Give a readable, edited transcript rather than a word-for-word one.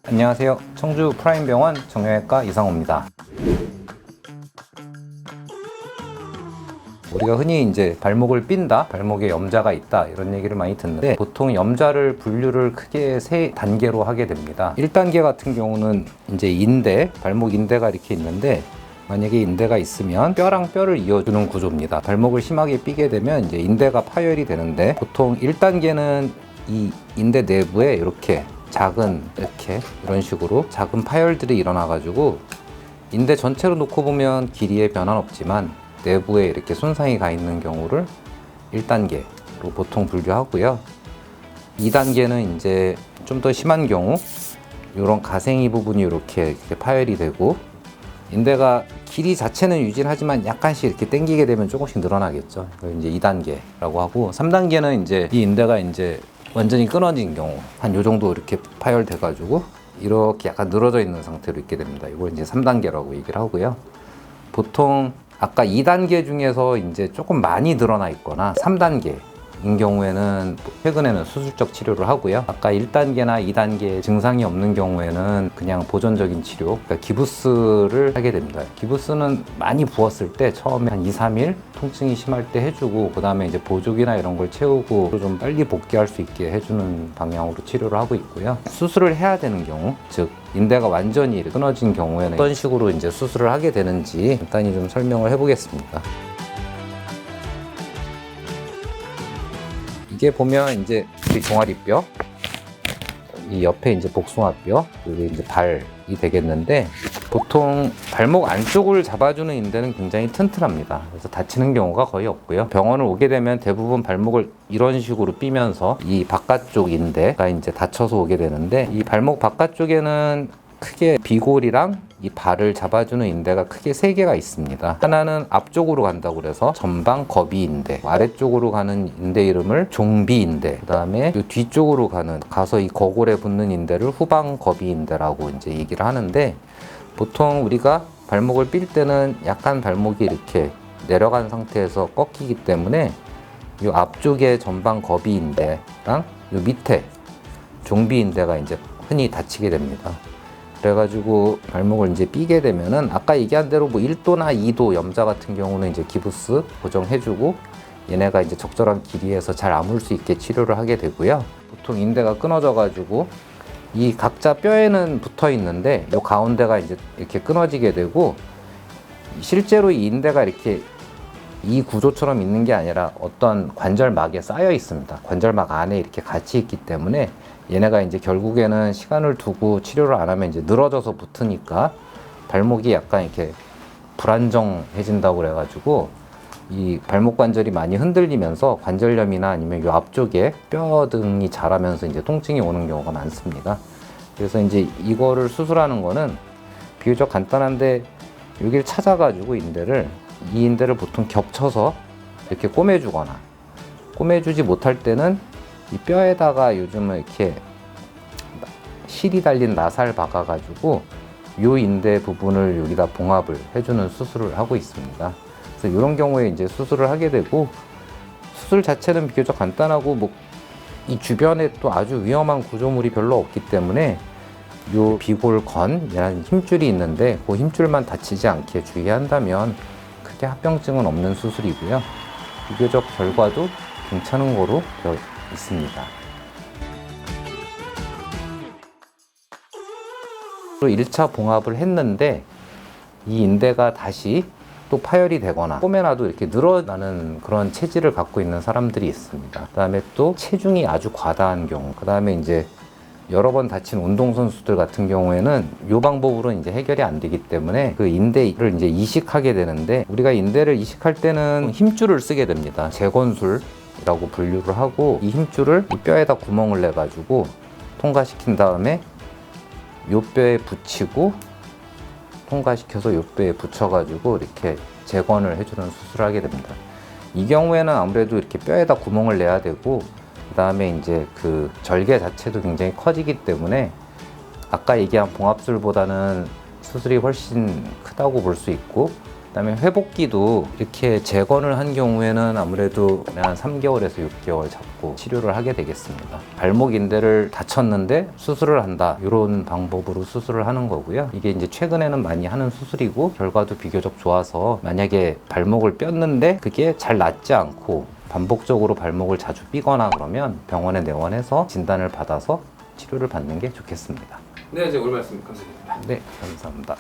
안녕하세요. 청주 프라임병원 정형외과 이상호입니다. 우리가 흔히 이제 발목을 삔다, 발목에 염좌가 있다 이런 얘기를 많이 듣는데 보통 염좌를 분류를 크게 세 단계로 하게 됩니다. 1단계 같은 경우는 이제 인대, 발목 인대가 이렇게 있는데 만약에 인대가 있으면 뼈랑 뼈를 이어주는 구조입니다. 발목을 심하게 삐게 되면 이제 인대가 파열이 되는데 보통 1단계는 이 인대 내부에 이렇게 작은 이렇게 이런 식으로 작은 파열들이 일어나 가지고 인대 전체로 놓고 보면 길이에 변화는 없지만 내부에 이렇게 손상이 가 있는 경우를 1단계로 보통 분류하고요. 2단계는 이제 좀 더 심한 경우 이런 가생이 부분이 이렇게 파열이 되고 인대가 길이 자체는 유지하지만 약간씩 이렇게 당기게 되면 조금씩 늘어나겠죠. 그걸 이제 2단계라고 하고 3단계는 이제 이 인대가 이제 완전히 끊어진 경우 한 요 정도 이렇게 파열돼 가지고 이렇게 약간 늘어져 있는 상태로 있게 됩니다. 이걸 이제 3단계라고 얘기를 하고요. 보통 아까 2단계 중에서 이제 조금 많이 늘어나 있거나 3단계인 경우에는 최근에는 수술적 치료를 하고요. 아까 1단계나 2단계 증상이 없는 경우에는 그냥 보존적인 치료, 그러니까 기부스를 하게 됩니다. 기부스는 많이 부었을 때 처음에 한 2, 3일 통증이 심할 때 해주고 그 다음에 이제 보조기나 이런 걸 채우고 좀 빨리 복귀할 수 있게 해주는 방향으로 치료를 하고 있고요. 수술을 해야 되는 경우, 즉 인대가 완전히 끊어진 경우에는 어떤 식으로 이제 수술을 하게 되는지 간단히 좀 설명을 해보겠습니다. 이게 보면 이제 우리 종아리뼈, 이 옆에 이제 복숭아뼈, 그리고 이제 발이 되겠는데 보통 발목 안쪽을 잡아주는 인대는 굉장히 튼튼합니다. 그래서 다치는 경우가 거의 없고요. 병원을 오게 되면 대부분 발목을 이런 식으로 삐면서 이 바깥쪽 인대가 이제 다쳐서 오게 되는데 이 발목 바깥쪽에는 크게 비골이랑 이 발을 잡아주는 인대가 크게 3개가 있습니다. 하나는 앞쪽으로 간다고 그래서 전방 거비 인대, 아래쪽으로 가는 인대 이름을 종비 인대, 그 다음에 이 뒤쪽으로 가서 이 거골에 붙는 인대를 후방 거비 인대라고 이제 얘기를 하는데 보통 우리가 발목을 삘 때는 약간 발목이 이렇게 내려간 상태에서 꺾이기 때문에 이 앞쪽에 전방 거비 인대랑 이 밑에 종비 인대가 이제 흔히 다치게 됩니다. 그래가지고 발목을 이제 삐게 되면은 아까 얘기한 대로 뭐 1도나 2도 염좌 같은 경우는 이제 기부스 고정해주고 얘네가 이제 적절한 길이에서 잘 아물 수 있게 치료를 하게 되고요. 보통 인대가 끊어져가지고 이 각자 뼈에는 붙어 있는데 이 가운데가 이제 이렇게 끊어지게 되고 실제로 이 인대가 이렇게 이 구조처럼 있는 게 아니라 어떤 관절막에 쌓여 있습니다. 관절막 안에 이렇게 같이 있기 때문에 얘네가 이제 결국에는 시간을 두고 치료를 안 하면 이제 늘어져서 붙으니까 발목이 약간 이렇게 불안정해진다고 그래가지고 이 발목 관절이 많이 흔들리면서 관절염이나 아니면 이 앞쪽에 뼈 등이 자라면서 이제 통증이 오는 경우가 많습니다. 그래서 이제 이거를 수술하는 거는 비교적 간단한데 여기를 찾아가지고 이 인대를 보통 겹쳐서 이렇게 꼬매주거나 꼬매주지 못할 때는 이 뼈에다가 요즘은 이렇게 실이 달린 나사를 박아가지고 요 인대 부분을 여기다 봉합을 해주는 수술을 하고 있습니다. 그래서 이런 경우에 이제 수술을 하게 되고 수술 자체는 비교적 간단하고 뭐 이 주변에 또 아주 위험한 구조물이 별로 없기 때문에 요 비골건이라는 힘줄이 있는데 그 힘줄만 다치지 않게 주의한다면 크게 합병증은 없는 수술이고요. 비교적 결과도 괜찮은 거로 되어 있습니다. 또 1차 봉합을 했는데 이 인대가 다시 또 파열이 되거나 꼬매놔도 이렇게 늘어나는 그런 체질을 갖고 있는 사람들이 있습니다. 그 다음에 또 체중이 아주 과다한 경우, 그 다음에 이제 여러 번 다친 운동선수들 같은 경우에는 이 방법으로 이제 해결이 안 되기 때문에 그 인대를 이제 이식하게 되는데 우리가 인대를 이식할 때는 힘줄을 쓰게 됩니다. 재건술이라고 분류를 하고 이 힘줄을 이 뼈에다 구멍을 내 가지고 통과시킨 다음에 요 뼈에 붙이고 통과시켜서 요 뼈에 붙여 가지고 이렇게 재건을 해주는 수술을 하게 됩니다. 이 경우에는 아무래도 이렇게 뼈에다 구멍을 내야 되고 그 다음에 이제 그 절개 자체도 굉장히 커지기 때문에 아까 얘기한 봉합술보다는 수술이 훨씬 크다고 볼 수 있고 그다음에 회복기도 이렇게 재건을 한 경우에는 아무래도 한 3개월에서 6개월 잡고 치료를 하게 되겠습니다. 발목 인대를 다쳤는데 수술을 한다, 이런 방법으로 수술을 하는 거고요. 이게 이제 최근에는 많이 하는 수술이고 결과도 비교적 좋아서, 만약에 발목을 뼈는데 그게 잘 낫지 않고 반복적으로 발목을 자주 삐거나 그러면 병원에 내원해서 진단을 받아서 치료를 받는 게 좋겠습니다. 네, 이제 오늘 말씀 감사드립니다. 네, 감사합니다.